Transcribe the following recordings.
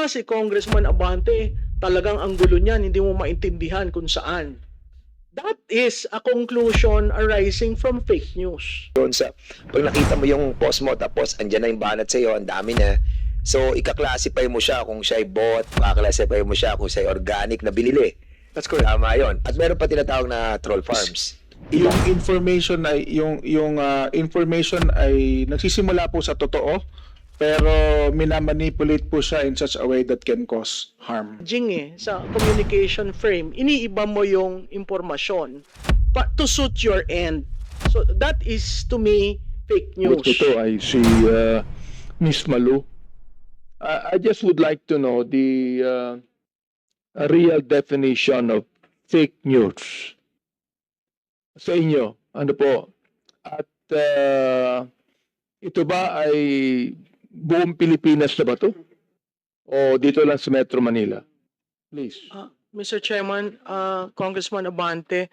Si Congressman Abante, talagang ang gulo niyan, hindi mo maintindihan kung saan. That is a conclusion arising from fake news. Doon sa, pag nakita mo yung post mo, tapos andyan na yung banat sa'yo, ang dami na. So, ika-classify mo siya kung siya ay bot, maka-classify mo siya kung siya ay organic na binili. That's correct. Tama yun. At meron pa tinatawag na troll farms. Yung information ay information ay nagsisimula po sa totoo pero minamanipulate po siya in such a way that can cause harm. Jing sa communication frame, iniiba mo yung impormasyon to suit your end. So that is to me fake news. Ito ay si Miss Malu. I just would like to know the real definition of fake news. Sa inyo, ano po? At ito ba ay buong Pilipinas na ba to? O dito lang sa Metro Manila? Please. Mr. Chairman, Congressman Abante,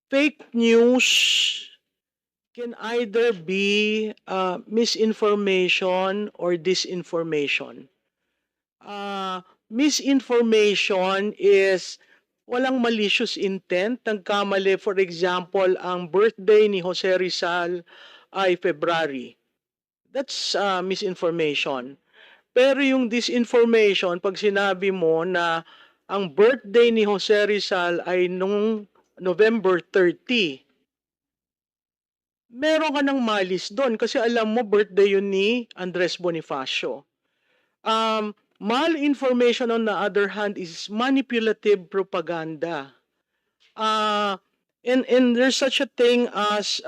fake news can either be misinformation or disinformation. Misinformation is walang malicious intent. Nagkamali, for example, ang birthday ni Jose Rizal ay February. That's misinformation. Pero yung disinformation, pag sinabi mo na ang birthday ni Jose Rizal ay nung November 30, meron ka ng malis doon kasi alam mo birthday yun ni Andres Bonifacio. Malinformation on the other hand is manipulative propaganda. And there's such a thing as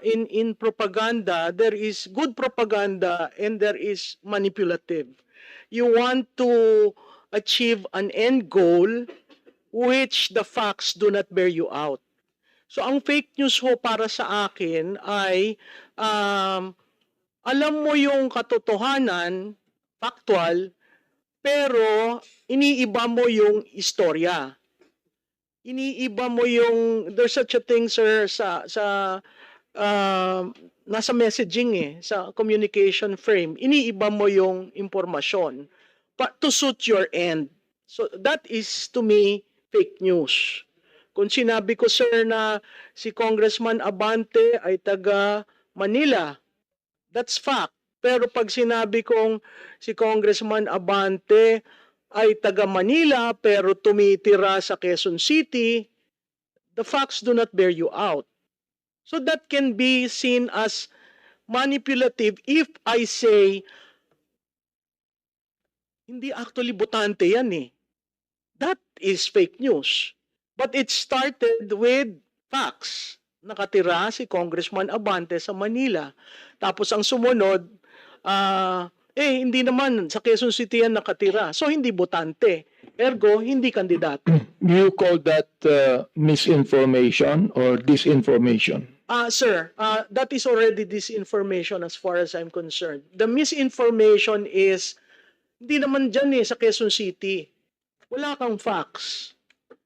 in propaganda, there is good propaganda and there is manipulative. You want to achieve an end goal which the facts do not bear you out. So ang fake news ho para sa akin ay alam mo yung katotohanan, factual, pero iniiba mo yung istorya. Iniiba mo yung, there's such a thing, sir, nasa messaging sa communication frame. Iniiba mo yung impormasyon to suit your end. So that is to me fake news. Kung sinabi ko, sir, na si Congressman Abante ay taga Manila, that's fact. Pero pag sinabi kong si Congressman Abante ay taga Manila pero tumitira sa Quezon City, the facts do not bear you out. So that can be seen as manipulative if I say, hindi actually botante yan eh. That is fake news. But it started with facts. Nakatira si Congressman Abante sa Manila. Tapos ang sumunod, hindi naman sa Quezon City yan nakatira. So hindi botante. Ergo, hindi kandidato. Do you call that misinformation or disinformation? Sir, that is already disinformation as far as I'm concerned. The misinformation is, hindi naman dyan sa Quezon City. Wala kang facts.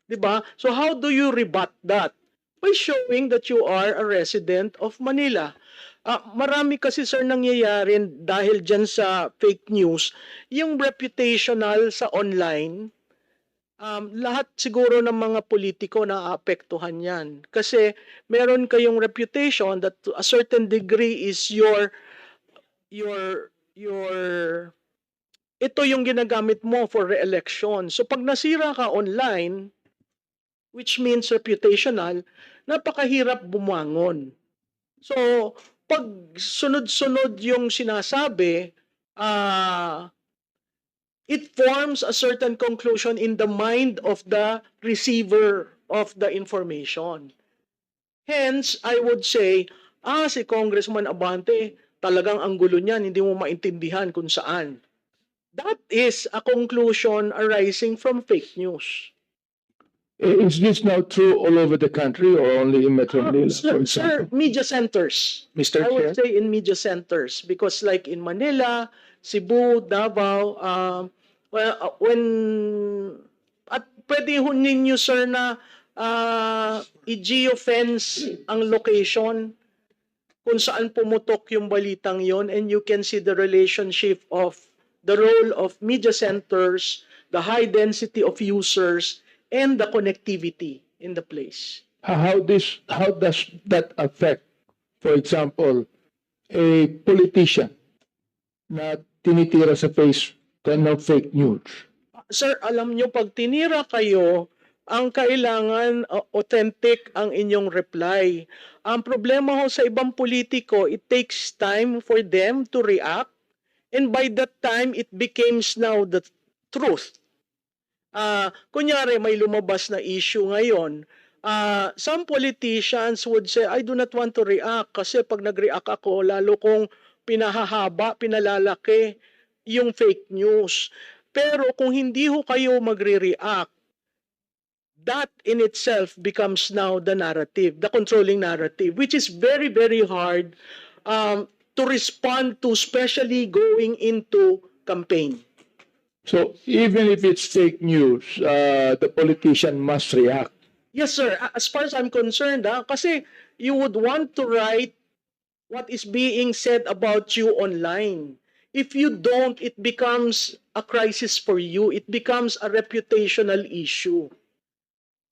Diba? So how do you rebut that? By showing that you are a resident of Manila. Marami kasi sir nangyayari dahil dyan sa fake news, yung reputational sa online, lahat siguro ng mga politiko naaapektuhan yan. Kasi meron kayong reputation that to a certain degree is ito yung ginagamit mo for re-election. So pag nasira ka online, which means reputational, napakahirap bumangon. So, pag sunod-sunod yung sinasabi, it forms a certain conclusion in the mind of the receiver of the information. Hence, I would say, si Congressman Abante, talagang ang gulo niyan, hindi mo maintindihan kung saan. That is a conclusion arising from fake news. Is this now true all over the country or only in Metro Manila, for Sir, example? media centers. Mr. I would Chair? say in media centers because like in Manila, Cebu, Davao, at pwede ho ninyo sir na i-geofence ang location kung saan pumutok yung balitang yon and you can see the relationship of the role of media centers, the high density of users, and the connectivity in the place. How does that affect, for example, a politician na tinitira sa face ng fake news? Sir, alam nyo, pag tinira kayo, ang kailangan authentic ang inyong reply. Ang problema ho sa ibang politiko, it takes time for them to react, and by that time, it becomes now the truth. Kunyari, may lumabas na issue ngayon. Some politicians would say, I do not want to react kasi pag nag-react ako, lalo kong pinahahaba, pinalalaki yung fake news. Pero kung hindi ho kayo magre-react, that in itself becomes now the narrative, the controlling narrative, which is very, very hard to respond to, especially going into campaign. So even if it's fake news, the politician must react. Yes, sir. As far as I'm concerned, kasi you would want to write what is being said about you online. If you don't, it becomes a crisis for you. It becomes a reputational issue.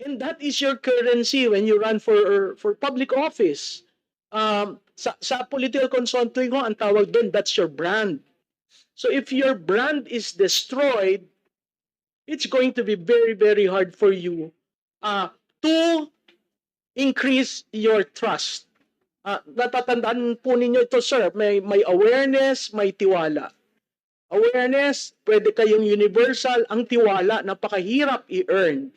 And that is your currency when you run for public office. Sa political consulting ko, ang tawag doon, that's your brand. So if your brand is destroyed, it's going to be very, very hard for you to increase your trust. Natatandaan po ninyo ito, sir, may awareness, may tiwala. Awareness, pwede kayong universal. Ang tiwala, napakahirap i-earn.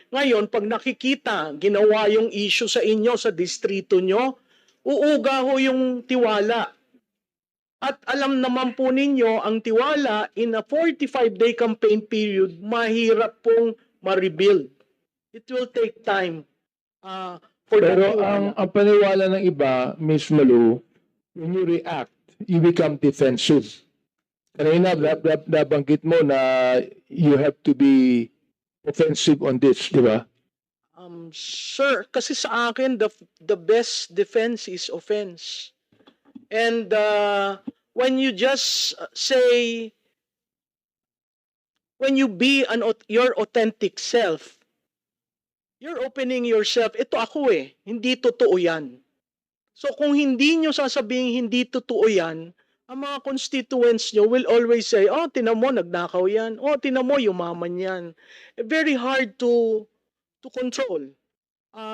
Ngayon, pag nakikita, ginawa yung issue sa inyo, sa distrito nyo, uuga ho yung tiwala. At alam naman po ninyo, ang tiwala, in a 45-day campaign period, mahirap pong ma-rebuild. It will take time for that Pero tiwala. ang paniwala ng iba, Ms. Malu, when you react, you become defensive. Kanina, nabanggit mo na you have to be offensive on this, di ba? Sir, kasi sa akin, the best defense is offense. And when you just say, when you be your authentic self, you're opening yourself, ito ako hindi totoo yan. So kung hindi nyo sasabihin hindi totoo yan, ang mga constituents nyo will always say, oh, tinan mo, nagnakaw yan. Oh, tinan mo, yumaman yan. Very hard to control.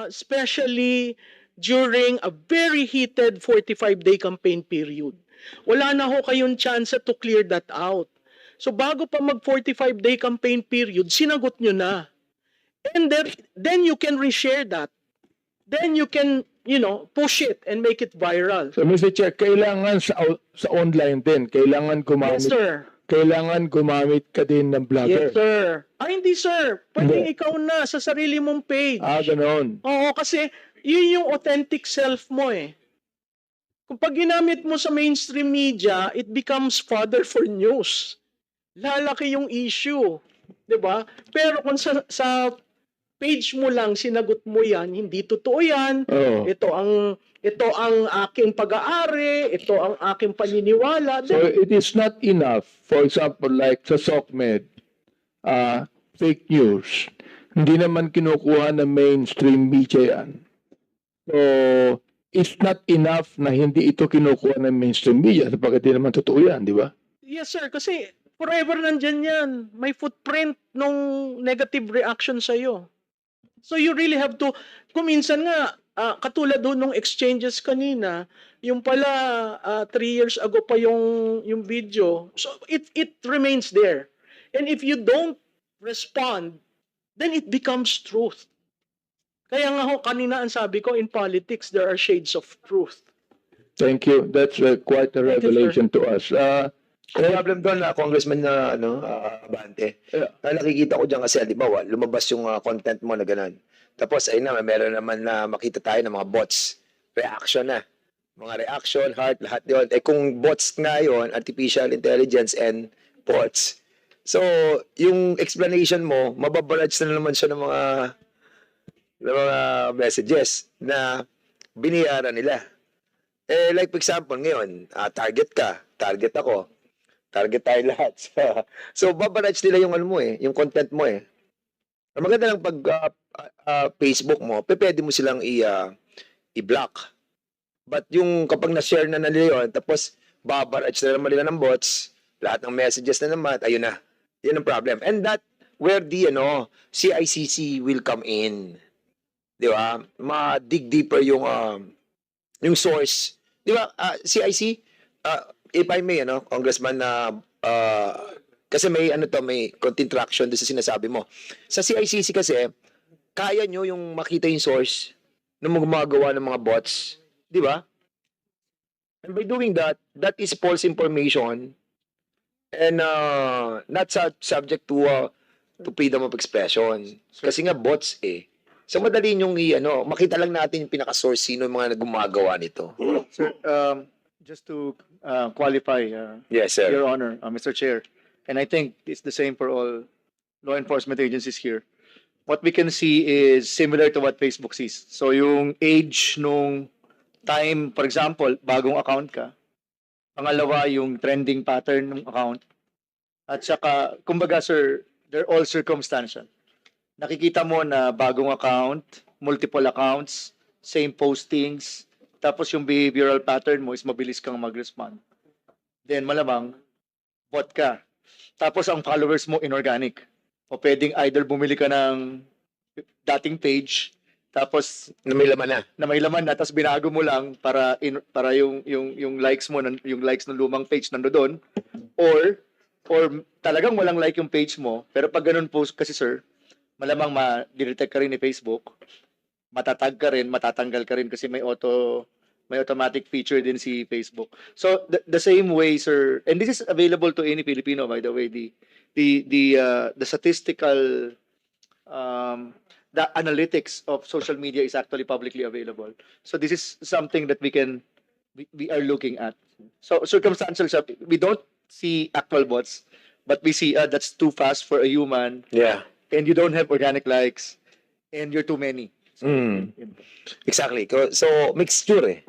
Especially during a very heated 45-day campaign period. Wala na ho kayong chance to clear that out. So bago pa mag 45-day campaign period, sinagot nyo na. And then you can reshare that. Then you can, push it and make it viral. So, Mr. Chair, kailangan sa online din, kailangan Yes, sir. kailangan gumamit ka din ng vlogger. Yes, sir. Hindi, sir. Pwede Hindi. ikaw na sa sarili mong page. Ganon. Oo, kasi yun yung authentic self mo Kung pag ginamit mo sa mainstream media, it becomes fodder for news. Lalaki yung issue. 'Di ba? Pero kung sa page mo lang sinagot mo yan, hindi totoo yan. Oo. Ito ang aking pag-aari, ito ang aking paniniwala. So it is not enough, for example, like sa SOCMED, fake news. Hindi naman kinukuha ng mainstream media yan. So it's not enough na hindi ito kinukuha ng mainstream media sapagkat hindi naman totoo yan, di ba? Yes, sir. Kasi forever nandyan yan. May footprint nung negative reaction sa'yo. So you really have to, kung minsan nga, katulad doon nung exchanges kanina, yung pala 3 years ago pa yung video. So it remains there. And if you don't respond, then it becomes truth. Kaya nga ho, kanina ang sabi ko, in politics, there are shades of truth. Thank you. That's quite a Thank you, revelation to us. Ang problem doon na Congressman na Abante. Yeah. Nakikita ko diyan kasi halimbawa lumabas yung content mo na ganun. Tapos ayun na meron naman na makita tayo ng mga bots. Reaction na. Mga reaction, heart, lahat 'yon. Kung bots na 'yon, artificial intelligence and bots. So, yung explanation mo, mababarage na naman siya ng mga messages na biniyaran nila. Like for example, ngayon, target ka, target ako. Target tayo lahat. So, babarage nila yung ano mo yung content mo Ang maganda lang pag Facebook mo, pwede mo silang i-block. But yung kapag na-share na nila yun, tapos babarage na naman nila ng bots, lahat ng messages na naman, ayun na. Yun ang problem. And that, where the CICC will come in. Di ba? Ma-dig deeper yung source. Di ba? CIC, if I may, Congressman, kasi may may konting traction doon sa sinasabi mo. Sa CICC kasi, kaya nyo yung makita yung source ng mga gumagawa ng mga bots. Di ba? And by doing that, that is false information and not subject to freedom of expression. Kasi nga bots So madali yung makita lang natin yung pinaka-source sino yung mga gumagawa nito. Sir, just to qualify, Yes, sir. Your Honor, Mr. Chair, and I think it's the same for all law enforcement agencies here. What we can see is similar to what Facebook sees. So yung age nung time, for example, bagong account ka. Pangalawa, yung trending pattern ng account. At saka, kumbaga sir, they're all circumstantial. Nakikita mo na bagong account, multiple accounts, same postings, tapos yung behavioral pattern mo is mabilis kang mag-respond. Then malamang, bot ka. Tapos ang followers mo inorganic. O pwedeng either bumili ka ng dating page, tapos Na may laman na. na may laman na, tapos binago mo lang para yung likes mo, yung likes ng lumang page nandoon, or talagang walang like yung page mo, pero pag ganun post kasi sir, malamang ma-detect ka rin ni Facebook, matatag ka rin, matatanggal ka rin kasi may automatic feature din si Facebook. So the same way sir, and this is available to any Filipino by the way, the statistical the analytics of social media is actually publicly available. So this is something that we are looking at. So circumstantial siya, we don't see actual bots, but we see that's too fast for a human. Yeah. And you don't have organic likes, and you're too many. So, yun. Exactly. So, mixture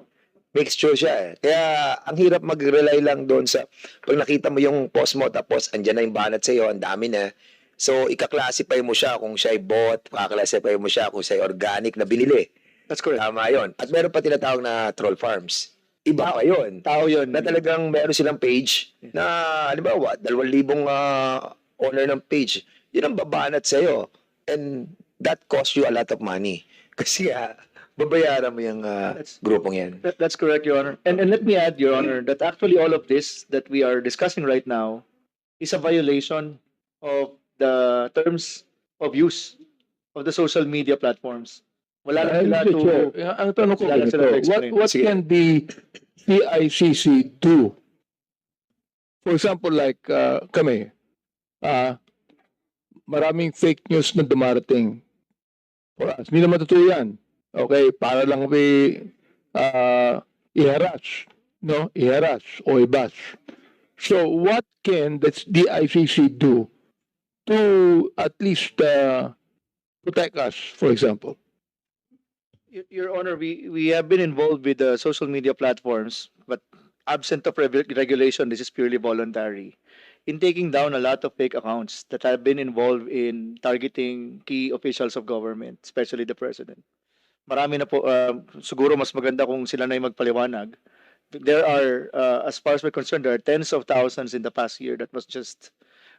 Mixture siya Kaya, ang hirap mag-rely lang doon sa, pag nakita mo yung post mo, tapos andyan na yung banat sa'yo, ang dami na. So, ika-classify mo siya kung siya ay bot, ika-classify mo siya kung siya ay organic na binili. That's correct. Tama yun. At meron pa tinatawag na troll farms. Iba pa yun. Tao yun. Na talagang meron silang page na, halimbawa, 2,000 owner ng page. Yun ang babanat sa'yo. And that costs you a lot of money. Kasi babayaran mo yung grupong yan. That's correct, Your Honor. And let me add, Your Honor, that actually all of this that we are discussing right now is a violation of the terms of use of the social media platforms. Wala lang sila Mr. to... Chair, ang tanong ko Wala lang ganito, sila to explain. what Sige. can the CICC do? For example, like kami, maraming fake news na dumarating for us. Hindi naman totoo yan. Okay, para lang i-harass, no? I-harass o i-bash. So, what can the DICC do to at least protect us, for example? Your Honor, we have been involved with the social media platforms, but absent of regulation, this is purely voluntary, in taking down a lot of fake accounts that have been involved in targeting key officials of government, especially the President. Marami na po, siguro mas maganda kung sila na yung magpaliwanag. There are, as far as we're concerned, there are tens of thousands in the past year that was just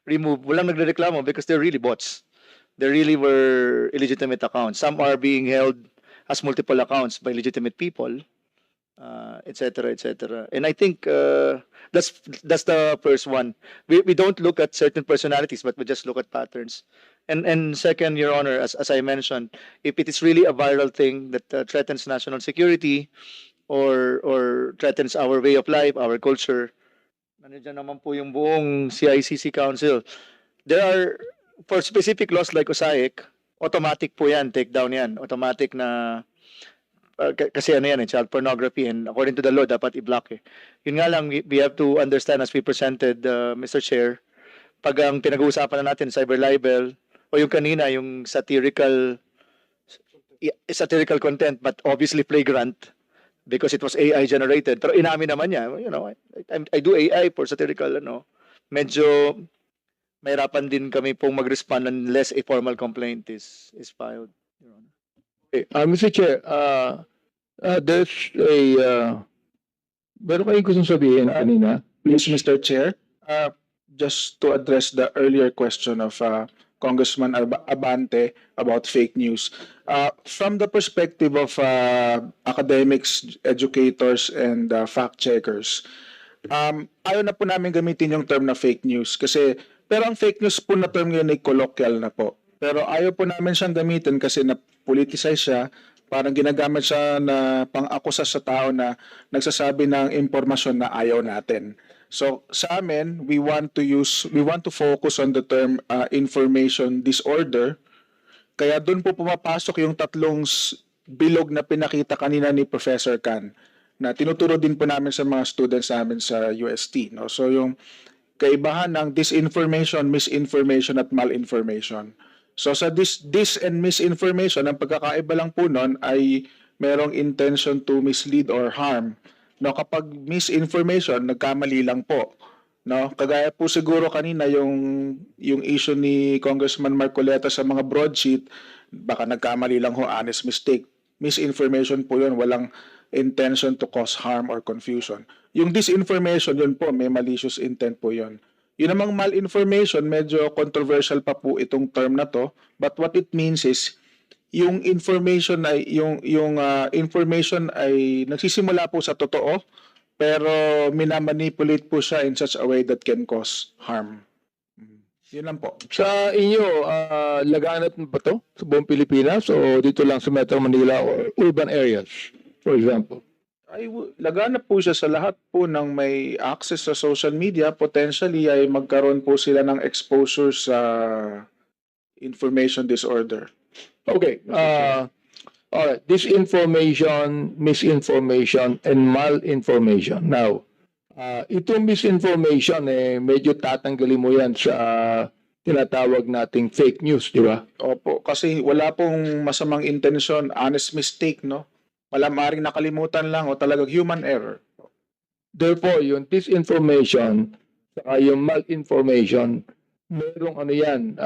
removed. Walang nagrereklamo because they're really bots. They really were illegitimate accounts. Some are being held as multiple accounts by legitimate people, etc., etc. And I think that's the first one. We don't look at certain personalities, but we just look at patterns. And second, Your Honor, as I mentioned, if it is really a viral thing that threatens national security or threatens our way of life, our culture, nandiyan naman po yung buong CICC Council. There are, for specific laws like OSAIC, automatic po yan, take down yan. Automatic na, kasi ano yan, child pornography, and according to the law, dapat i-block Yun nga lang, we have to understand as we presented, Mr. Chair, pag ang pinag-uusapan na natin, cyber libel, o yung kanina, yung satirical content, but obviously flagrant, because it was AI generated. Pero inamin naman niya, I do AI for satirical medyo mahirapan din kami pong mag-respond unless a formal complaint is filed, Your Honor. Okay. Mr. Chair, there's meron kayong gustong sabihin kanina? Please, Mr. Chair, just to address the earlier question of Congressman Abante about fake news. From the perspective of academics, educators, and fact checkers, ayaw na po namin gamitin yung term na fake news kasi pero ang fake news po na term ngayon ay colloquial na po. Pero ayaw po namin siyang gamitin kasi na-politicize siya, parang ginagamit siya na pang-akusa sa tao na nagsasabi ng impormasyon na ayaw natin. So sa amin, we want to focus on the term information disorder. Kaya doon po pumapasok yung tatlong bilog na pinakita kanina ni Professor Can na tinuturo din po namin sa mga students namin sa UST. No? So yung kaibahan ng disinformation, misinformation at malinformation. So sa dis and misinformation, ang pagkakaiba lang po nun ay merong intention to mislead or harm. No, kapag misinformation, nagkamali lang po. No, kagaya po siguro kanina yung issue ni Congressman Marcoleta sa mga broadsheet, baka nagkamali lang ho, honest mistake. Misinformation po 'yun, walang intention to cause harm or confusion. Yung disinformation, yun po, may malicious intent po 'yun. Yun namang malinformation, medyo controversial pa po itong term na to, but what it means is yung information ay information ay nagsisimula po sa totoo pero minamanipulate po siya in such a way that can cause harm. Yun lang po. Sa inyo, laganap ba to sa buong Pilipinas o dito lang sa Metro Manila or urban areas, for example? Laganap po siya sa lahat po ng may access sa social media. Potentially ay magkaroon po sila ng exposure sa information disorder. Okay. All right. Disinformation, misinformation, and malinformation. Now, itong misinformation, medyo tatanggalin mo yan sa tinatawag nating fake news, di ba? Opo, kasi wala pong masamang intensyon, honest mistake, no? Maaaring nakalimutan lang o talagang human error. Therefore, yung disinformation, saka yung malinformation, merong ano yan,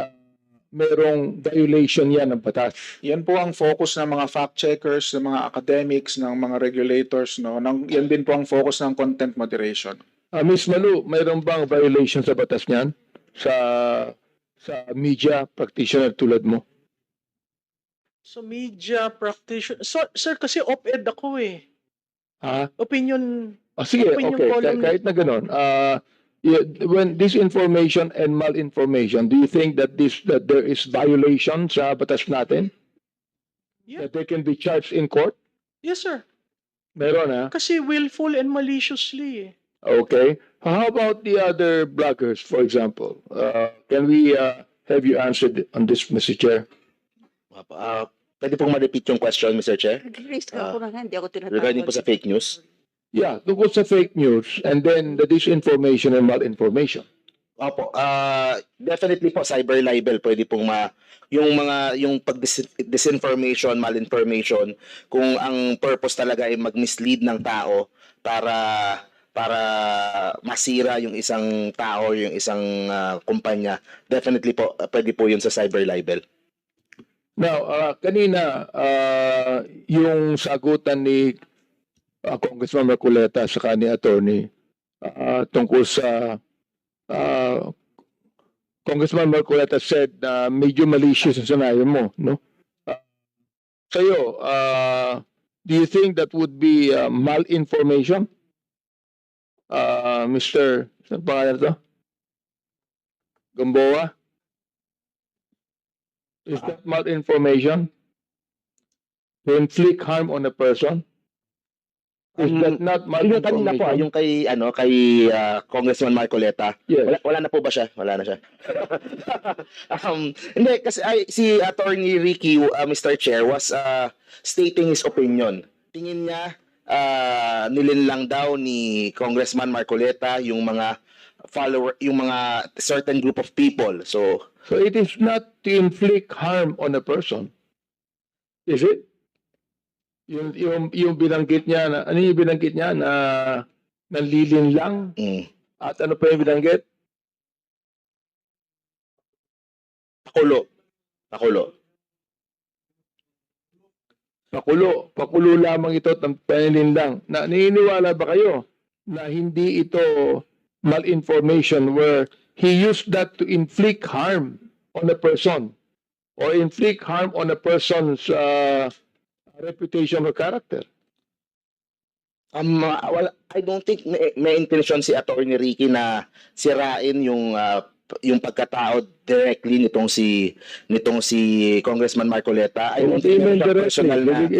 merong violation yan ng batas. Yan po ang focus ng mga fact checkers, ng mga academics, ng mga regulators, no? Yan din po ang focus ng content moderation. Ms. Malu, mayroon bang violation sa batas niyan? Sa media practitioner tulad mo? So media practitioner. So, sir, kasi op-ed ako eh. Ha? Opinion. Sige, Opinion okay. column. Kahit na ganun. When disinformation and malinformation, do you think that there is violation sa batas natin? Yeah. That they can be charged in court? Yes, sir. Meron, ha? Kasi willful and maliciously eh. Okay. How about the other bloggers, for example? Can we have you answered on this, Mr. Chair? Pwede pong ma-repeat yung question, Mr. Chair? Nag-raise ka po na hindi ako tinatawag. Regarding po sa fake news? Yeah, tungkol sa fake news and then the disinformation and malinformation. Opo, definitely po cyber libel pwede pong yung disinformation, malinformation kung ang purpose talaga ay mag-mislead ng tao para masira yung isang tao, yung isang kumpanya. Definitely po pwede po yun sa cyber libel. Now, kanina yung sagutan ni Congressman Marcoleta sa ni attorney tungkol sa Congressman Marcoleta said na medyo malicious ang sanayan mo, no? Sa'yo, do you think that would be malinformation? Mr. Saan pangalan ito? Gamboa? Is that malinformation? To inflict harm on a person? Is that not Yung kanina po, malinformation? yung kay Congressman Marcoleta. Yes. Wala na po ba siya? Wala na siya. Hindi, kasi si Attorney Ricky, Mr. Chair, was stating his opinion. Tingin niya, nilinlang daw ni Congressman Marcoleta yung mga follower, yung mga certain group of people. So it is not to inflict harm on a person. Is it? Yung binanggit niya na ano yung binanggit niya na nanlilin lang mm, at ano pa yung binanggit? Pakulo. Pakulo. Pakulo lamang ito at panilin lang. Naniniwala ba kayo na hindi ito malinformation where he used that to inflict harm on a person or inflict harm on a person's reputation or character? Well, I don't think may intention si Attorney Ricky na sirain yung pagkatao directly nitong si Congressman Marcoleta. I don't think meron siyang personal na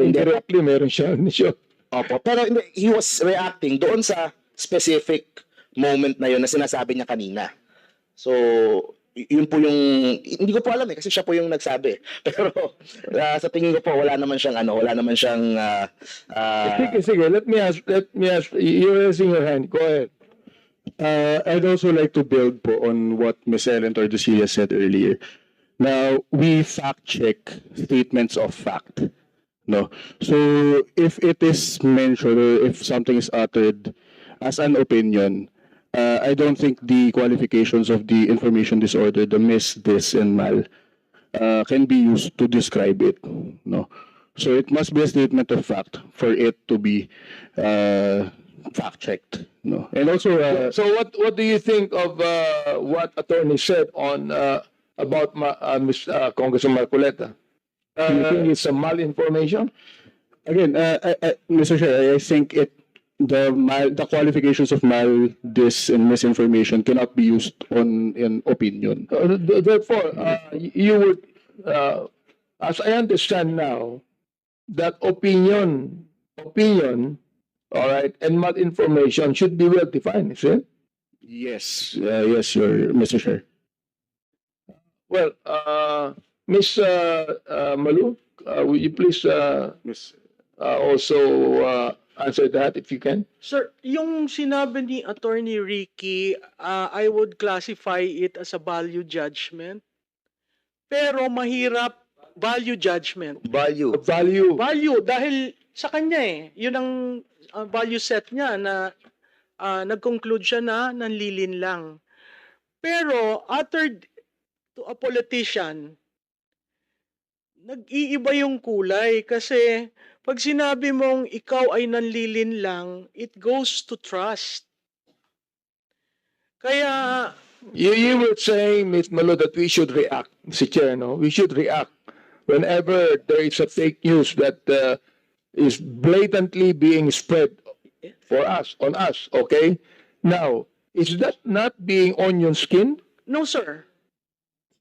Indirectly, meron siya. Opo, pero he was reacting doon sa specific moment na yun na sinasabi niya kanina. So, yun po yung hindi ko po alam kasi siya po yung nagsabi. Pero sa tingin ko po wala naman siyang Sige, let me ask, you're raising your hand, go ahead. I'd also like to build po on what Ms. Ellen Tordesillas said earlier. Now, we fact-check statements of fact. No? So, if it is mentioned or if something is uttered as an opinion, I don't think the qualifications of the information disorder, the mis, dis, and mal, can be used to describe it. No? So, it must be a statement of fact for it to be fact-checked. No? And also, So what do you think of what attorney said on about Congressman Marcoleta? Do you think it's a malinformation? again, Mr. Chair, I think the qualifications of mal, dis, and misinformation cannot be used in opinion. Therefore, you would, as I understand now, that opinion, all right, and malinformation should be well defined, is it? Yes, yes, Mr. Chair. Well, Ms. Malu, will you please Miss. also answer that if you can? Sir, yung sinabi ni Attorney Ricky, I would classify it as a value judgment. Pero mahirap value judgment. Value. Value. Value dahil sa kanya yun ang value set niya na nag-conclude siya na nanlilin lang. Pero uttered to a politician, nag-iiba yung kulay kasi pag sinabi mong ikaw ay nanlilin lang, it goes to trust. Kaya You were saying, Ms. Malo, that we should react, Mr. Chair, no? We should react whenever there is a fake news that is blatantly being spread on us, okay? Now, is that not being onion skinned? no, sir.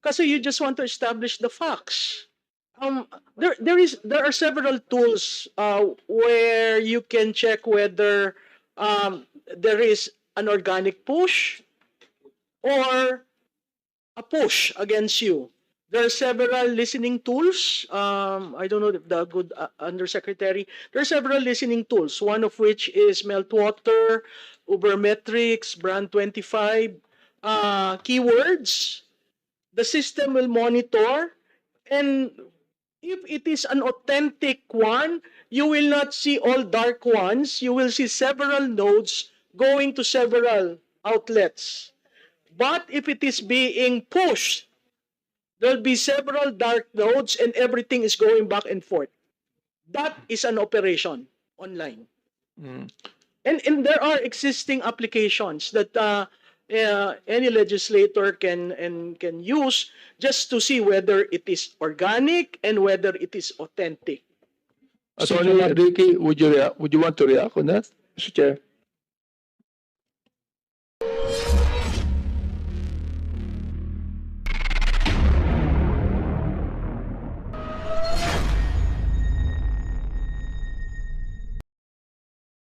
Kasi you just want to establish the facts. There are several tools where you can check whether there is an organic push or a push against you. There are several listening tools. I don't know if the good undersecretary. There are several listening tools. One of which is Meltwater, Ubermetrics, Brand25, keywords. The system will monitor, and if it is an authentic one, you will not see all dark ones. You will see several nodes going to several outlets. But if it is being pushed, there'll be several dark nodes and everything is going back and forth. That is an operation online. And there are existing applications that any legislator can use just to see whether it is organic and whether it is authentic. Attorney Ricky, would you want to react on that, Mr. Chair?